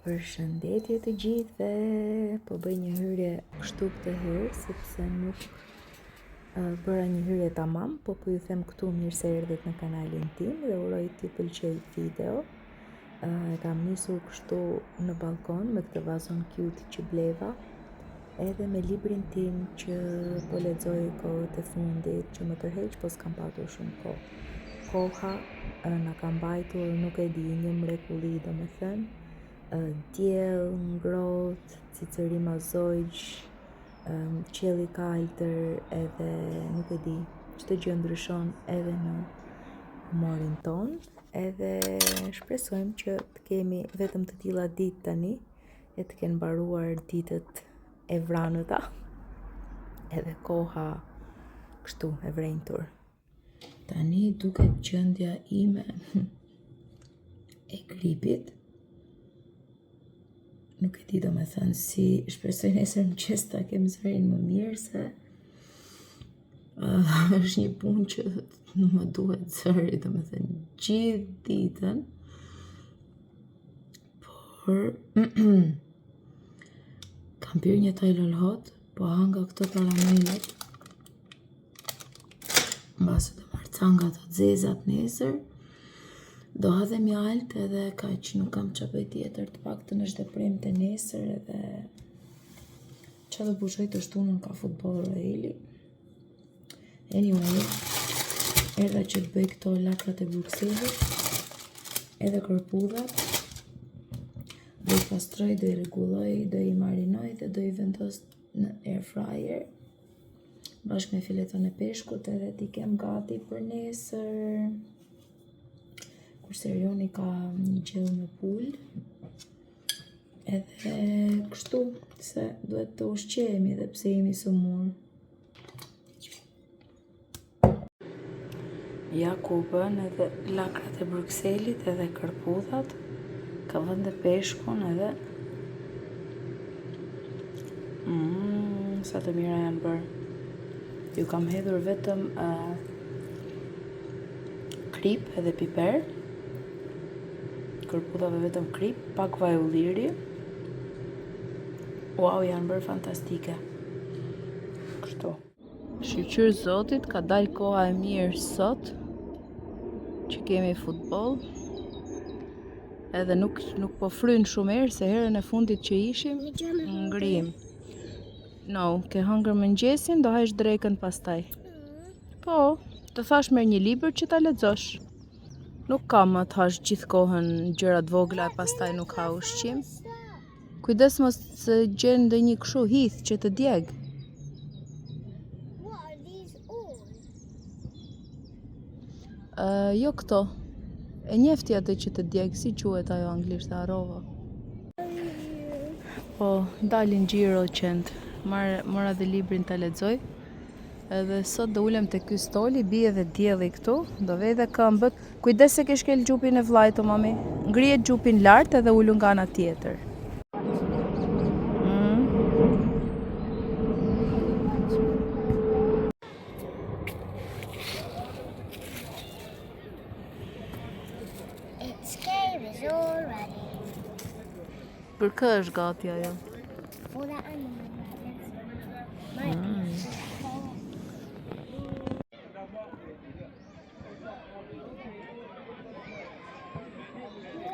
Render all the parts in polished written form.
Përshëndetje të gjithëve, po bëj një hyrje kështu këtë herë, sepse nuk bëra një hyrje tamam, po ju them këtu mirë se erdhët në kanalin tim dhe uroj t'ju pëlqej video. E kam nisur kështu në balkon me këtë vazon cute që bleva, edhe me librin tim që po lexoj kohët e fundit, që më tërheq po s'kam patur shumë kohë. Koha na ka mbajtur, nuk e di, një mrekulli domethënë. Diell, ngrohtë, cicërima zogj, qielli kaltër, edhe nuk e di, çdo gjë ndryshon edhe në humorin ton, edhe shpresojmë që të kemi vetëm të tilla ditë tani, e të kenë mbaruar ditët e vranëta, edhe koha kështu e vrenjtur. Tani duket gjendja ime e gripit. Nuk e di do me thënë si, shpresoj nesër mëngjes ta kem zërin më mirë, se është një punë që nuk më duhet zëri, do me thënë gjithë ditën, por kam pirë një Tylenol hot, po hanga këto karamelet, mbase do marr canga të zezat nesër. Do ha dhe mjalt, edhe kaq, nuk kam qa bëj tjetër, të paktën është deprim të nesër, edhe qa do pushoj të shtunën ka futboll Roeli. Anyway, erdha që të bëj këto lakrat e Bruxellit, edhe kërpudhat, do i pastroj, do i rregulloj, do i marinoj dhe do i vendos në air fryer, bashkë me fileton e peshkut, edhe t'i kem gati për nesër. Kurse Rioni ka një gjellë me pul, edhe kështu, se duhet të ushqehemi dhe pse jemi sëmur. Ja ku bën edhe lakrat e Bruxellit edhe kërpudhat, ka vënë dhe peshkun edhe sa të mira janë bërë. Ju kam hedhur vetëm krip edhe piper, kërpudhave vetëm krip, pak vaj ulliri. Wow, janë bërë fantastike. Kështu. Shqyqyr zotit, ka dalë koha e mirë sot, që kemi futboll. Edhe nuk po fryn shumë erë, se herën e fundit që ishim, ngrim. No, ke hëngër mëngjesin, do hajsh drekën pastaj. Po, të thash merr një libër që ta lexosh. Nuk kam të hash gjithë kohën gjërat vogla e pastaj nuk ha ushqim. Kujdes mos të gjen ndonjë kështu hith që të djeg. What are these all? Jo këto. E njefti atë që të djeg, si quhet ajo anglisht, e harrova. Po, dalin Giro qend. Mora dhe librin ta lexoj. Edhe sot do ulem te ky stoli, bie dhe dielli këtu, do vej dhe këmbët. Kujdes se ke shkel gjupin e vllajt, o mami. Ngrihet gjupin lart edhe ulu nga ana tjetër. It's scary already. Për kë është gati ajo? For that animal.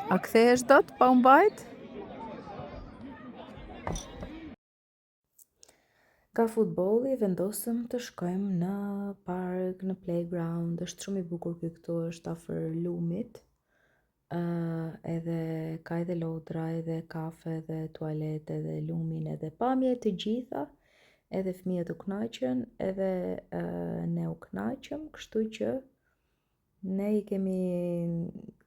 A kthehesh dot pa u mbajt? Ka futbolli, vendosëm të shkojmë në park, në playground. Është shumë i bukur këtu, është afër lumit. Edhe ka edhe lodra, edhe kafe, edhe tualet, edhe lumin, edhe pamje të gjitha. Edhe fëmijët u kënaqën, edhe ne u kënaqëm, kështu që ne i kemi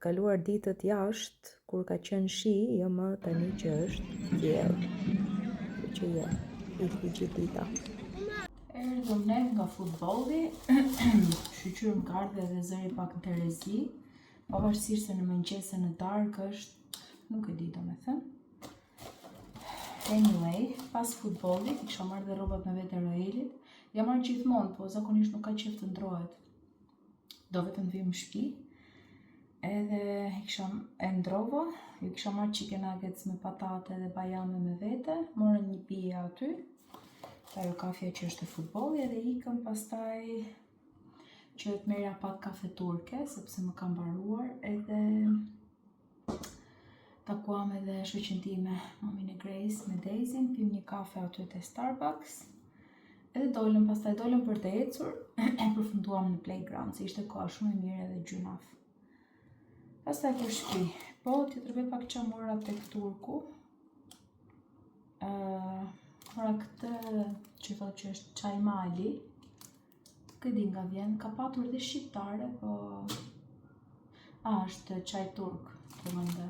kaluar ditët jashtë, kur ka qenë shi, jo më tani që është diell. Kështu që jo, i gjithë dita. Erdhëm ne nga futbolli, shqyqyr më ka ardhe dhe zëri pak në Terezi, pavarësisht se në mëngjes e në darkë është, nuk e di domethënë. Anyway, pas futbollit, kisha marrë dhe rrobat me vete Roelit. Ja marrë gjithmonë, po zakonisht nuk ka qef të ndrohet. Do vetëm të vim në shtëpi. Edhe i kisha e ndrova, ju kisha marrë chicken nuggets me patate dhe bajame me vete, morën një pije aty, ajo kafja që është e futbolli, edhe ikëm pastaj që të merja pak kafe turke, sepse më kam mbaruar, edhe takuam edhe shoqen time, mamin e Grace me Daisy, pim një kafe aty te Starbucks, edhe pastaj dolëm për të ecur, e përfunduam në playground, se ishte koha shumë e mirë edhe gjynaf. Pastaj për shtëpi, po t'ju tregoj pak çfarë mora tek turku. Mora këtë që thotë që është çaj mali, këdi nga vjen, ka patur dhe shqiptare, po është çaj turk, të mënde.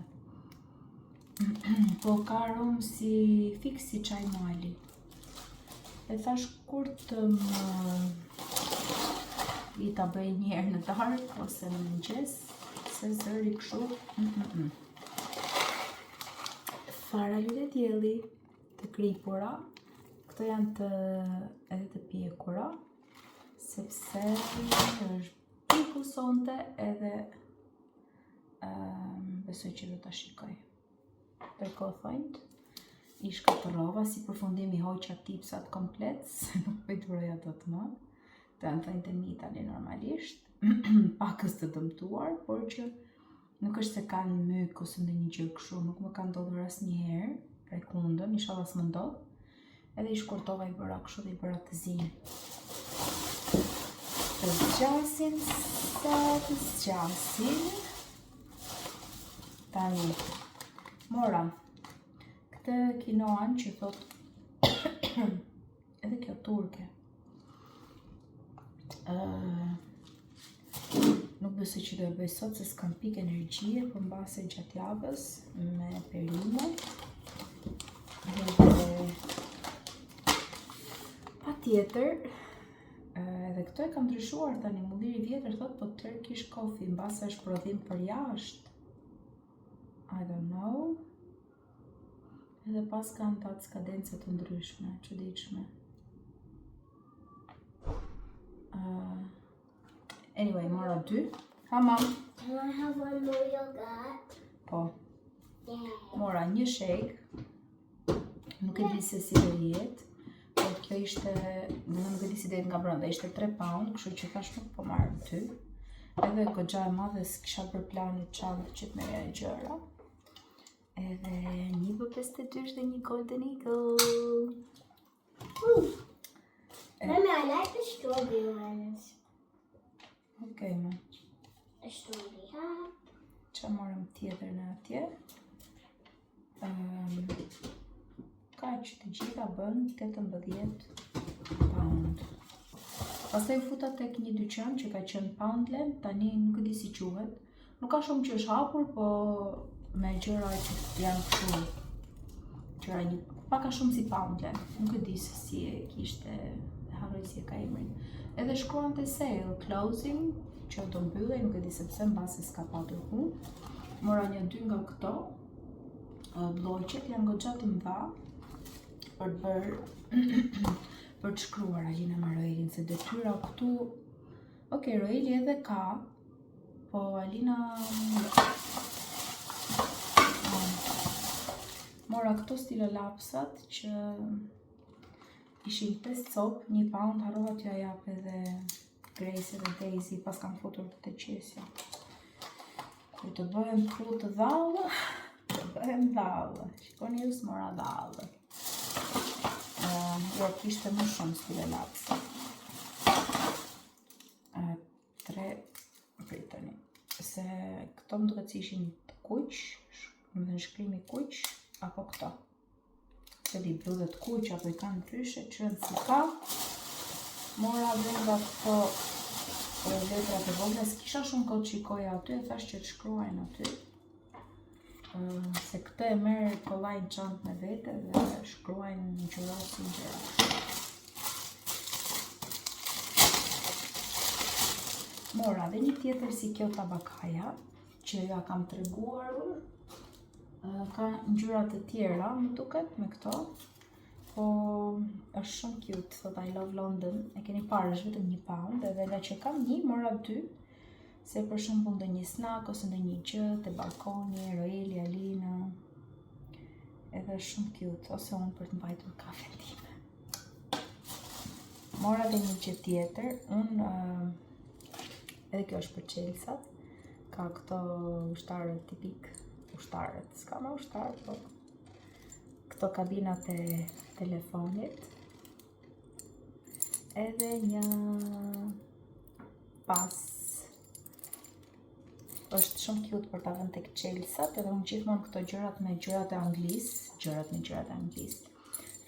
Po ka aromë si fix si çaj mali. E thash kur të më i ta bëj një herë në darkë ose në mëngjes, se zëri kështu. Fara lule dielli të kripura, këto janë edhe të pjekura, sepse është piku sonte edhe besoj që do ta shikoj. Ndërkohë thonjt, i shkatërrova si përfundim i hoqa tipsat komplet, se nuk po i duroja dot më. Të janë thonjt e mi tani normalisht, pakës të dëmtuar, por që nuk është se kanë myk ose ndonjë gjë kështu, nuk më ka ndodhur asnjëherë, prekundën, inshallah s'më ndodh. Edhe i shkurtova, i bëra kështu dhe i bëra të zi. Të zgjasin, tani mora këtë kinoan që thot edhe kjo turke. Nuk besoj që do e bëj sot, se s'kam pikë energjie, për mbase gjatë javës me perime. Pa tjetër, edhe këto e kam ndryshuar tani, mulliri vjetër thot, po Turkish coffee, mbase është prodhim për jashtë. I don't know. Edhe pas kanë tatë skadence të ndryshme, çuditshme. Anyway, mora 2. Hamam. Can I have one more yogurt? Po. Yeah. Mora një shake. Nuk e di se si do jetë. Po kjo ishte, nuk e di si do jetë nga brenda, ishte 3 pound, kështu që thash nuk po marr 2. Edhe goxha e madhe s'kisha për planit çantë që të merrja gjëra. Edhe një B52 dhe një Golden Eagle. Mommy, I like the strawberry ones. Okej, ma. A strawberry hat. Qa morëm tjetër në atje. Ka që të gjitha bën 18 pound. Pastaj futa tek një dyqan që ka qenë Poundland, tani nuk e di si quhet. Nuk ka shumë që është hapur, po me gjëra që janë kështu. Gjëra një pak a shumë si Poundland. Nuk e di se si e kishte, harroj si e ka emrin. Edhe shkruan të sale, closing, që do mbyllej, nuk e di sepse mbase s'ka patur hu. Mora një 2 nga këto. Bloqet janë goxha të mëdha për të bërë për të shkruar Alina me Roelin, se detyra këtu. Okej, Roeli edhe ka, po Alina mora këto stile lapsat që ishin 5 copë, 1 pound, harrova t'ja jap edhe Grace dhe Daisy, pas kam futur të qesja. Kur të bëhem frutë dhallë, të bëhem dhallë. Shikoni ju s'mora dhallë. Jo, kishte më shumë stile lapsa. 3, pritani. Se këto më duket si ishin të kuq, më dhe në shkrimi kuq, apo këto. Se di bludhet kuq, apo i kanë ndryshe, qënë si ka. Mora dhe nga këto letrat e vogla, s'kisha shumë kohë të shikoja aty, e thash që të shkruajnë aty. Se këtë e merë kollajnë çantë me vete dhe shkruajnë në gjërosin gjëra. Mora dhe një tjetër si kjo tabakaja, që ja kam treguar unë. Ka ngjyra të tjera, më duket me këto. Po është shumë cute, thot I love London. E keni parë, është vetëm 1 pound, edhe nga që kam 1, mora 2. Se për shembull ndonjë snack ose ndonjë gjë te balkoni, Roeli, Alina. Edhe shumë cute, ose unë për të mbajtur kafen time. Mora dhe një gjë tjetër, unë, edhe kjo është për Chelsat, ka këto ushtarët tipik, ushtarët, s'ka më ushtarët, po këto kabinat e telefonit, edhe një pas, është shumë cute për ta vënë tek Chelsat, edhe unë gjithmonë këto gjërat me gjërat e anglisë,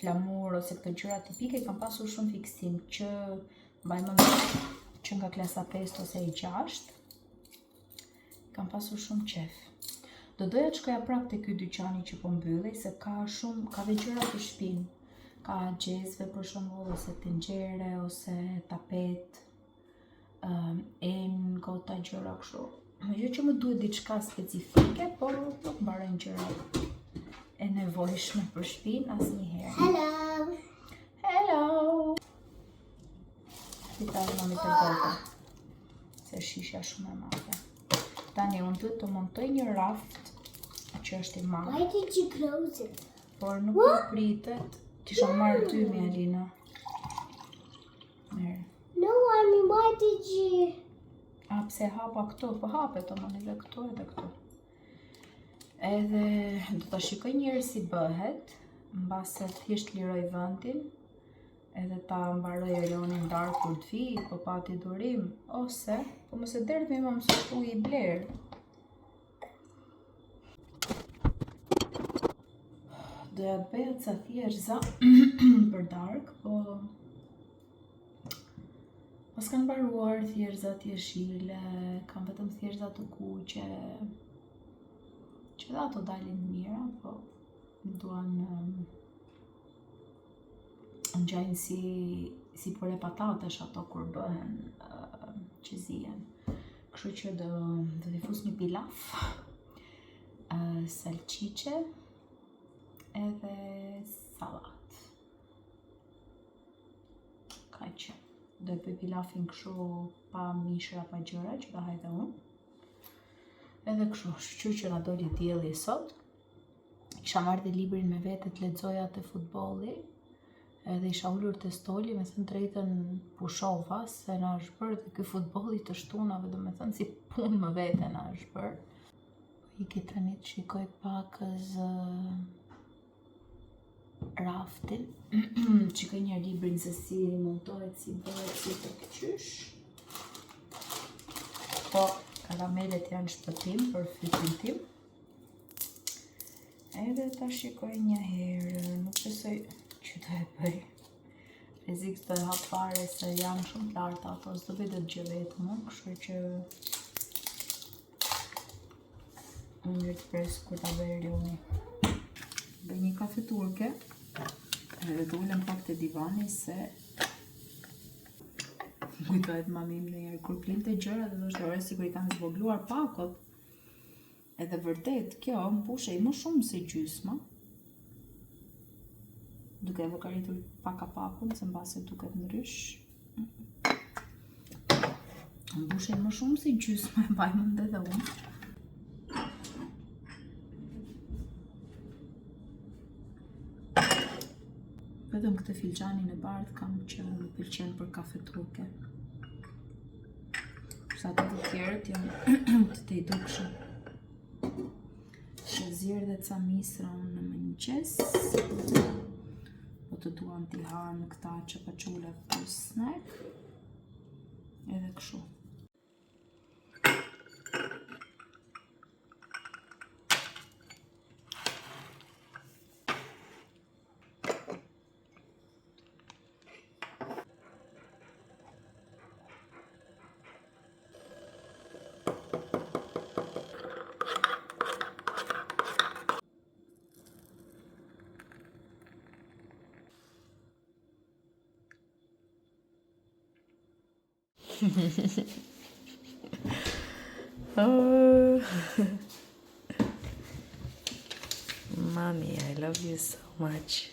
flamur ose këto gjëra tipike kam pasur shumë fiksim që mbaj mend që nga klasa 5 ose e 6 kam pasur shumë qef. Do doja të shkoja prapë te ky dyqani që po mbyllej se ka dhe gjëra të shtëpinë. Ka gjezve për shembull ose tenxhere ose tapet, gota gjëra kështu. Jo që më duhet diçka specifike, por nuk mbarojnë gjëra e nevojshme për shtëpinë asnjëherë. Hello. Fitar mami të gota. Se shisha shumë e madhe. Tani unë duhet të montoj një raft që është i madh. Why did you close it? Por nuk më pritet. Kisha marrë ty mi Alina. Mirë. No, I mean, why did you? A pse hapa këto? Po hapet edhe këto edhe këto. Edhe do ta shikoj një herë si bëhet, mbase thjesht liroj vendin, edhe ta mbaroj Elionin darkë kur të vi, po pati durim, ose, po mos e derdhë me më mësu i bler. Doja të bëja ca thjerza për darkë, po s'kan mbaruar thjerzat jeshile, kam vetëm thjerza të kuqe, që dhe ato dalin mira, po duan ngjajnë si pore patatesh ato kur bëhen që zihen. Kështu që do t'i fus një pilaf, salqiqe edhe sallat. Kaq. Do e bëj pilafin kështu pa mishra, pa gjëra që ta hajde unë. Edhe kështu, shqyr që na doli dielli sot. Isha marrë dhe librin me vete të lexoja te futbolli. Edhe isha ulur te stoli, me thënë drejtën pushova se na është bërë dhe ky futbolli të shtunave, do me thënë si punë më vete na është bërë. I ki tani të shikoj pak raftin. Shikoj një librin se si montohet, si bëhet, si të këqysh. Po, karamelet janë shpëtim për fytyn tim. Edhe ta shikoj një herë, nuk besoj që të e bëj. Rrezik të hap fare se janë shumë të larta ato, s'do bëj dot gjë vetëm unë, kështu që unë mirë të pres kur ta bëj Elioni. Bëj një kafe turke, edhe të ulem pak te divani se kujtohet mami im ndonjëherë kur plinte gjëra dhe thoshte ore sikur i kanë zvogluar pakot. Edhe vërtet kjo mbushej më shumë se gjysma. Duke llogaritur paka pakun se mbase duket ndrysh. Mbushej më shumë se gjysma, e mbaj mend edhe unë. Vetëm këtë filxhanin e bardhë kam që më pëlqen për kafe turke. Sa të tjerët janë të i dukshëm. Që zjerë dhe ca misra unë në mëngjes. Po të duan t'i hanë këta çapaqule për snack. Edhe kështu. Oh. Mommy, I love you so much.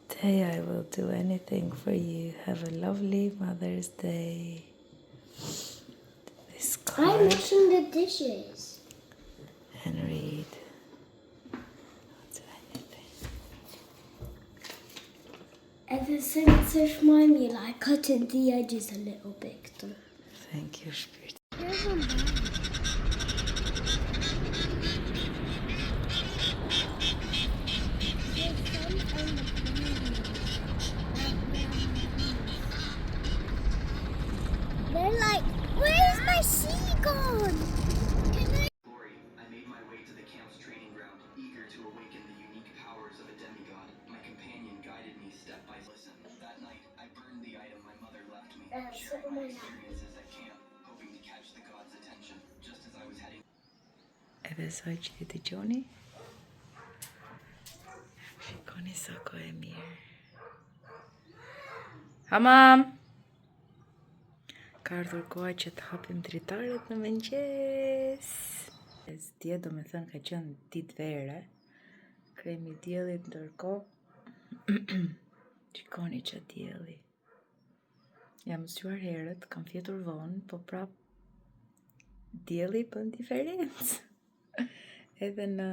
Today I will do anything for you. Have a lovely Mother's Day. This I'm washing the dishes. and read. What's anything? Ever since it's my meal, I cut in the edges a little bit. Thank you, Spirit. They're like, where's my sea gone? Glory, I made my way to the camp's training ground, eager to awaken the unique powers of a demigod. My companion guided me step by step. Listen, that night, I burned the item my mother left me, sharing my experiences at camp, hoping to catch the god's attention. Just as I was heading Edhe sa që ti dëgjoni, shikoni sa ko e mirë. Hamam! Ka ardhur koha që të hapim dritaret në mëngjes. Dje do me thënë ka qenë ditë vere. Kremi diellit ndërkohë. Shikoni që dielli. Jam zgjuar herët, kam fjetur vonë, po prap dielli bën diferencë. Edhe në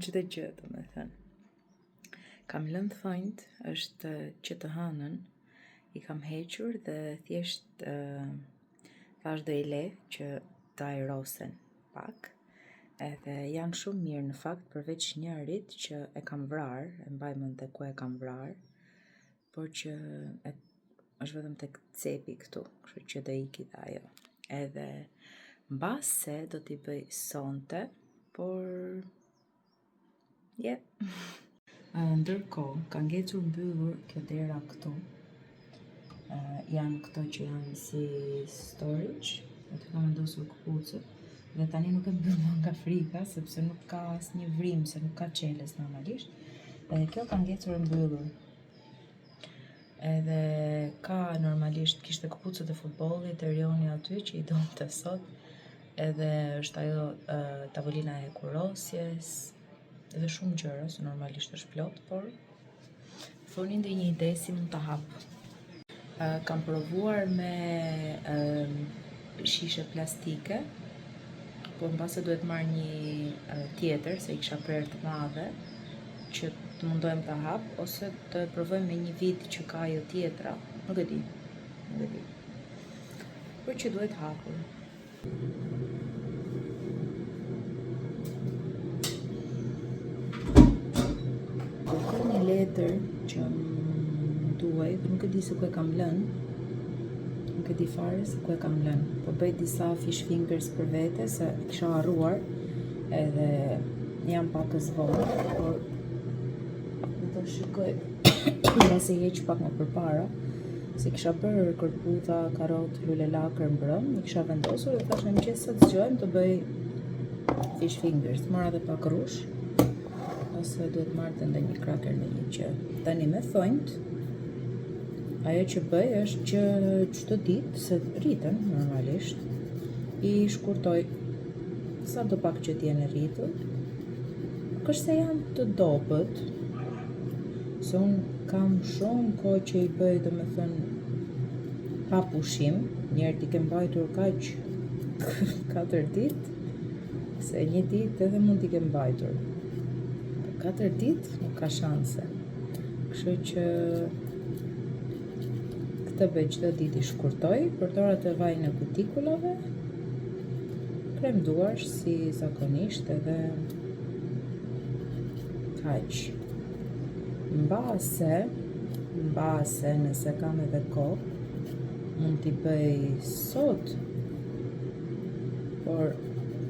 çdo gjë, do me thënë. Kam lënë thonjt, është që të hënën, i kam hequr dhe thjesht thash do i le që të ajrosen pak. Edhe janë shumë mirë në fakt, përveç njërit që e kam vrarë, e mbaj mend te ku e kam vrarë, por që është vetëm tek cepi këtu, kështu që do iki dhe ajo. Edhe mbase do t'i bëj sonte, por ndërkohë ka ngecur mbyllur kjo dera këtu. Janë këto që janë si storage, aty kam vendosur këpucët, dhe tani nuk e mbyll nga frika, sepse nuk ka asnjë vrim, se nuk ka çelës normalisht. Edhe kjo ka ngecur e mbyllur. Edhe ka normalisht, kishte këpucët e futbollit, Erioni aty që i donte sot, edhe është ajo tavolina e kurosjes, edhe shumë gjëra, se normalisht është plot, por thoni ndonjë ide si mund ta hap. Kam provuar me shishe plastike, po mbase duhet marr një tjetër, se i kisha prerë të madhe, që të mundohem ta hap, ose të provojmë me një vid që ka ajo tjetra, nuk e di. Por që duhet hapur. Ka një letër që duaj, nuk e di se ku e kam lënë, nuk e di fare se ku e kam lënë, po bëj disa fish fingers për vete, se kisha harruar, edhe jam pak e zvonë, por do të shikoj nëse heq pak më përpara, se kisha bërë kërputha, karot, lule lakër mbrëm, i kisha vendosur dhe thash në mëngjes sa të zgjojmë të bëj fish fingers. Mora dhe pak rush, ose duhet marrë të ndonjë kraker në një gjë. Tani me thonjt, ajo që bëj është që çdo ditë, se rriten normalisht, i shkurtoj sa do pak që t'jenë rritur. Nuk është se janë të dobët, se unë kam shumë kohë që i bëj, do me thënë, pa pushim, njerë t'i kem mbajtur kaq 4 ditë, se një ditë edhe mund t'i kem mbajtur. 4 ditë nuk ka shanse. Kështu që këtë bëj çdo ditë, i shkurtoj, përdorat e vaj në kutikulave, krem duarsh si zakonisht, edhe kaq. Mbase nëse kam edhe kohë, mund t'i bëj sot, por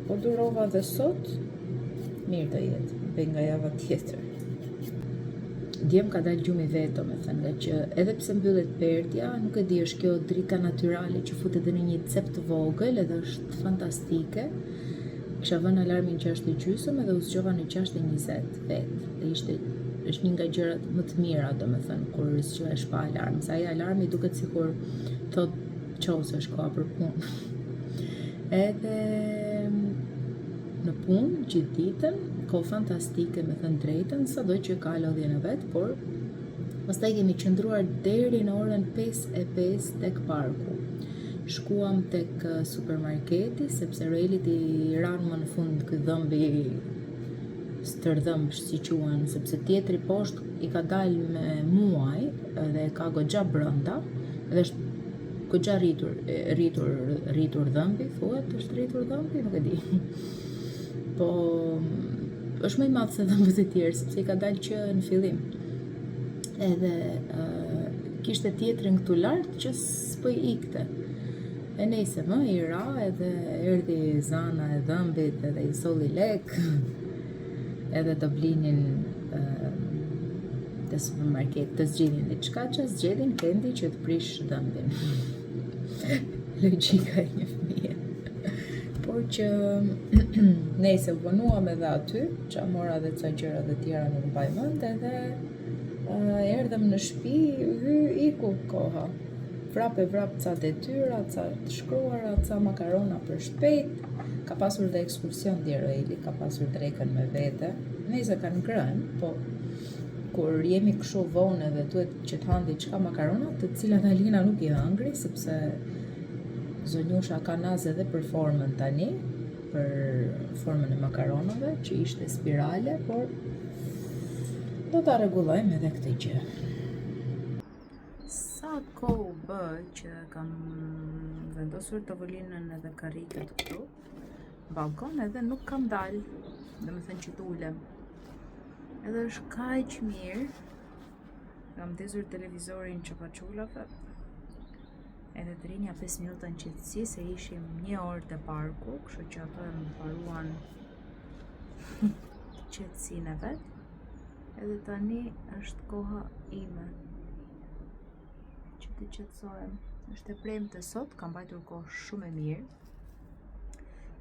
po durova dhe sot, mirë të jetë, bëj nga java tjetër. Djem ka dalë gjumi veto, me thënë, nga që edhe pse mbyllet perdja, nuk e di, është kjo drita natyrale që futet edhe në një cep të vogël, edhe është fantastike. Kisha vënë alarmin 6:30 edhe u zgjova në 6:20 vetë. Dhe është një nga gjërat më të mira, do me thënë, kur zgjohesh pa alarm. Sa ai alarmi duket sikur thot qose është koha për punë. Edhe në punë gjithë ditën, kohë fantastike, me thënë drejtën, sado që ka lodhjen e vet, por pastaj kemi qëndruar deri në orën 5:05 tek parku. shkuam tek supermarketi sepse Roelit i ran më në fund ky dhëmbi stërdhëmb si quhen, sepse tjetri poshtë i ka dalë me muaj dhe ka goxha brenda dhe është goxha rritur dhëmbi, thuhet është rritur dhëmbi, nuk e di. Po është më i madh se dhëmbët e tjerë sepse i ka dalë që në fillim. Edhe kishte tjetrin këtu lart që s'po i ikte. E nejse më i ra edhe erdhi zana e dhëmbit edhe i solli lek edhe do blinin të supermarket të zgjidhin diçka që zgjedhin Kendi që të prish dhëmbin. Logjika e një fëmije. Por që nejse vonuam edhe aty, që mora dhe ca gjëra dhe tjera nuk mbaj mend edhe erdhëm në shtëpi, iku koha. Vrap ca detyra, ca të shkruara, ca makarona për shpejt. Ka pasur dhe ekskursion dje Roeli, ka pasur drekën me vete. Nëse kanë ngrënë, po kur jemi kështu vonë edhe duhet që të hanë diçka makarona, të cilat Alina nuk i hëngri, sepse zonjusha ka naz edhe për formën tani, për formën e makaronave, që ishte spirale, por do ta rregullojmë edhe këtë gjë. Sa kohë bë që kam vendosur tavolinën edhe karriket këtu, balkon edhe nuk kam dalë, dhe më thënë që t'ulem. Edhe është kaq mirë, kam ndezur televizorin çapaçulave, edhe të rinja 5 minuta në qetësi, se ishim 1 orë te parku, kështu që ato e më paruan qetësinë e vet. Edhe tani është koha ime që të qetësohem. Është e premte sot, kam mbajtur kohë shumë e mirë.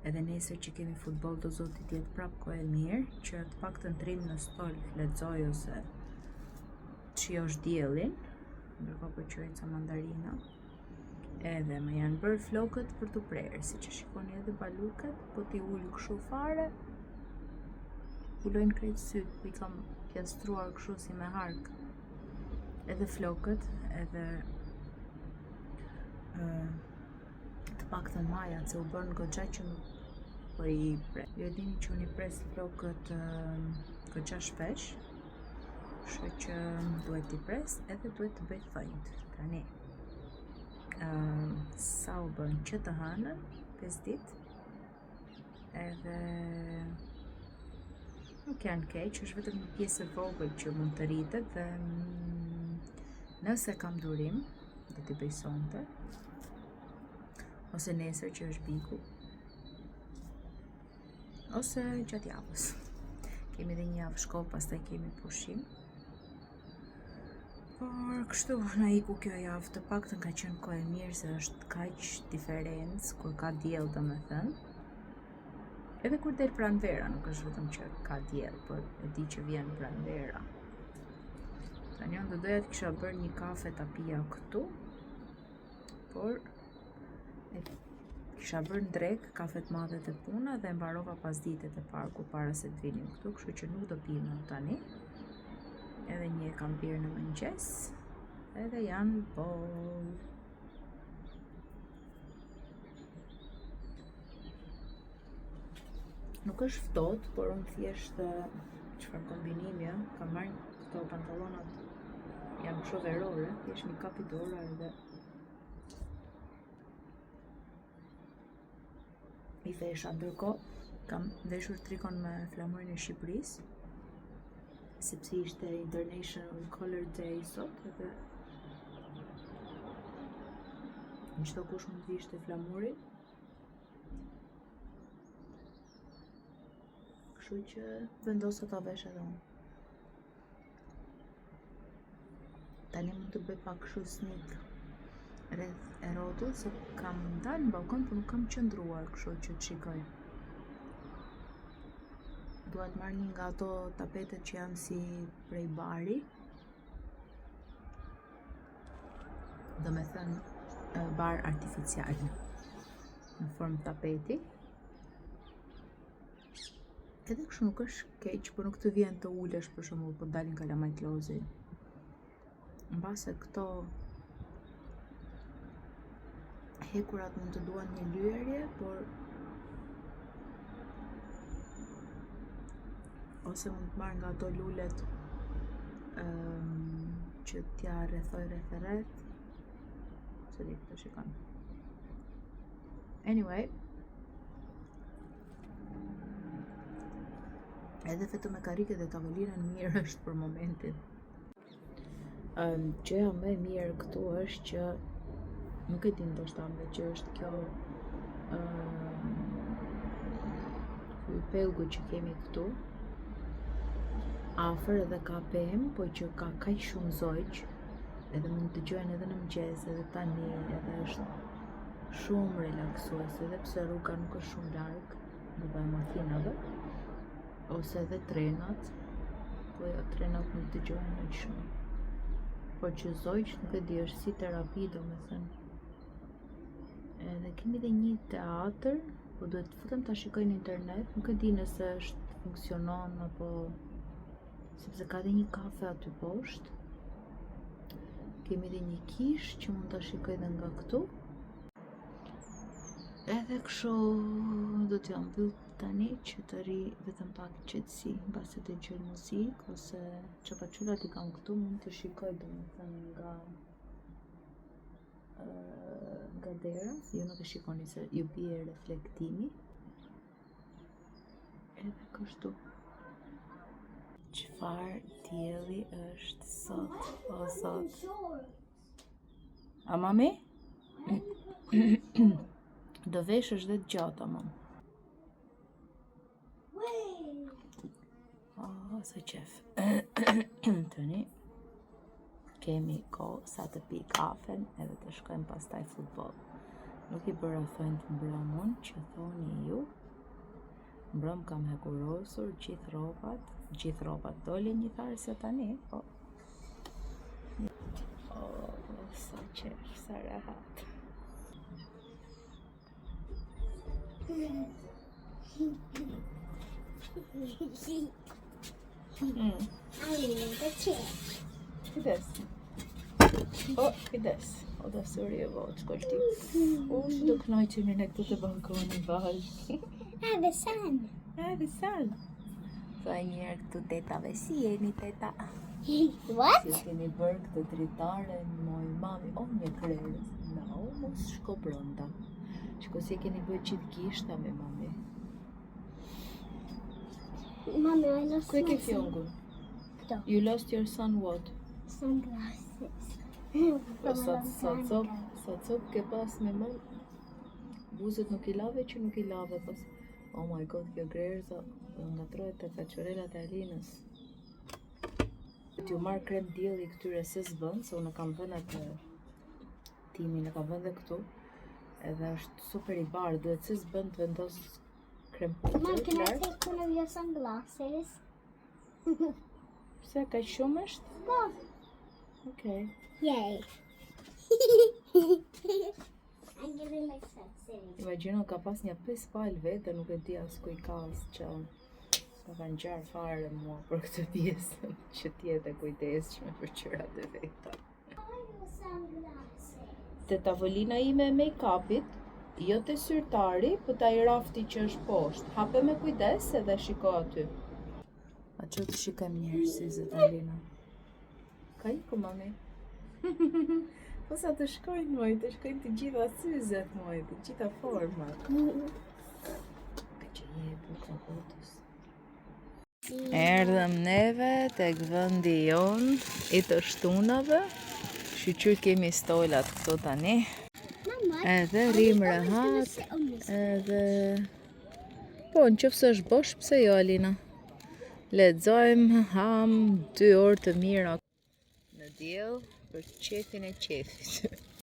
Edhe nesër që kemi futboll do zotit jetë prap kohë e mirë, që të paktën trim në stol, lexoj ose shijosh diellin, ndërkohë po qoj ca mandarina. Edhe më janë bërë flokët për t'u prerë, siç e shikoni edhe baluket, po t'i ul kështu fare, ulojnë krejt syt, po i kam pjastruar kështu si me hark. Edhe flokët, edhe të paktën majat, se u bën goxha që po i pres. Ju dini që unë i pres flokët goxha shpesh, kështu që duhet t'i pres edhe duhet të bëj thonjt. Tani sa u bën që të hënën 5 ditë, edhe nuk janë keq, është vetëm një pjesë e vogël që mund të rritet dhe nëse kam durim, do t'i bëj sonte, ose nesër që është biku, ose gjatë javës. Kemi dhe një javë shkollë, pastaj kemi pushim. Por kështu na iku kjo javë, të paktën ka qenë kohë e mirë, se është kaq diferencë kur ka diell, domethënë. Edhe kur del pranvera, nuk është vetëm që ka diell, por e di që vjen pranvera. Tani unë do doja të kisha bërë një kafe ta pija këtu, por kisha bërë në drek kafet madhe të puna dhe mbarova pas ditët e parku para se të vinim këtu, kështu që nuk do pijmë tani. Edhe një kam pirë në mëngjes, edhe janë bol. Nuk është ftohtë, por unë thjesht çfarë kombinimi, kam marrë këto pantallonat, janë kështu verore, thjesht një kapi dora edhe i fesha. Ndërkohë kam veshur trikon me flamurin e Shqipërisë, sepse ishte International Color Day sot, edhe çdo kush mund të vishte flamurin. Kështu që vendosa ta vesh edhe unë. Tani mund të bëj pak kështu snik rreth e rrotull, se kam dalë në balkon, por nuk kam qëndruar kështu që të shikoj. Dua të marr një nga ato tapetet që janë si prej bari, do me thënë bar artificial në formë tapeti. Edhe kështu nuk është keq, por nuk të vjen të ulesh për shembull, po dalin kalamajt lozi. Mbase këto hekurat mund të duan një lyerje, por ose mund të marrë nga ato lulet që t'ja rrethoj rreth. Se di të shikon. Anyway, edhe vetëm me karike dhe tavolinën mirë është për momentin. Gjëja më e mirë këtu është që nuk e di ndoshta me që është kjo ky pellgu që kemi këtu afër edhe ka pemë, po që ka kaq shumë zogj, edhe mund të dëgjojnë edhe në mëngjes, edhe tani, edhe është shumë relaksuese, edhe pse rruga nuk është shumë larg nëpër makinave, ose edhe trenat, po jo, trenat nuk dëgjojnë aq shumë. Por që zogj nuk e di, është si terapi domethënë. Edhe kemi dhe një teatr, po duhet të futem ta shikoj në internet, nuk e di nëse është funksionon apo sepse ka dhe një kafe aty poshtë. Kemi dhe një kish që mund ta shikoj edhe nga këtu. Edhe kështu do t'ja mbyll tani që të ri vetëm pak qetësi, mbasi të dëgjoj muzikë ose çapaçulat i kam këtu, mund të shikoj domethënë nga dera, ju nuk e shikoni se ju bie reflektimi. Edhe kështu. Çfarë dielli është sot, o sot. A mami? Do veshësh dhe të gjata, mam. Sa qef. Tani kemi kohë sa të pi kafen edhe të shkojmë pastaj futboll. Nuk i bëra thënë të mbrëmën që thoni ju. Mbrëm kam hekurosur gjithë rrobat doli një tharë se tani, po. Sa qef, sa rehat. Kujdes. Kujdes. O da suri e votë, shkolti. Së do kënaqemi në këtu të balkoni val. Edhe san. Sa njerë këtu tetave, si jeni teta? What? Si keni bërë këtë dritare, moj mami, një krerës. No, mos shko brënda. Shko si keni bërë qitë gishta me mami. Mommy, I lost Kue ke my fjongun? Këto. You lost your son what? Sunglasses. Sa cop ke pas me mam? Buzët nuk i lave që nuk i lave pas. Oh my god, kjo grerza nga trojet të faqorelat e Alinës. T'ju marrë krem dielli këtyre se s'bën, se unë kam vënë atë timin, e kam vënë dhe këtu. Edhe është super i bardhë, duhet se s'bën të vendos krem Mom, can I putër. take one of your sunglasses? Pse, ka shumë është? Mom. Okej. Yay. I'm getting like sensitive. Imagjino ka pas një 5 palë vete, nuk e di as ku i ka as që s'ka kanë gjarë fare mua për këtë pjesën, që t'jetë e kujdesshme për qërat e veta. Sunglasses. Te tavolina ime e make-upit, jo te syrtari, po ta i rafti që është poshtë. Hape me kujdes edhe shiko aty. A që të shikojmë njërë syzet Alina? Ka iku, mami? Po sa të shkojnë moj, të shkojnë të gjitha syzet moj, të gjitha format. Ka që je buka botës. Erdhëm neve tek vendi jon i të shtunave. Shqyr kemi stolat këto tani. Edhe rrim rehat. Edhe po në qëfë së është bosh, pse jo Alina? Lexojmë, ham 2 orë të mira në diell për qefin e qefit.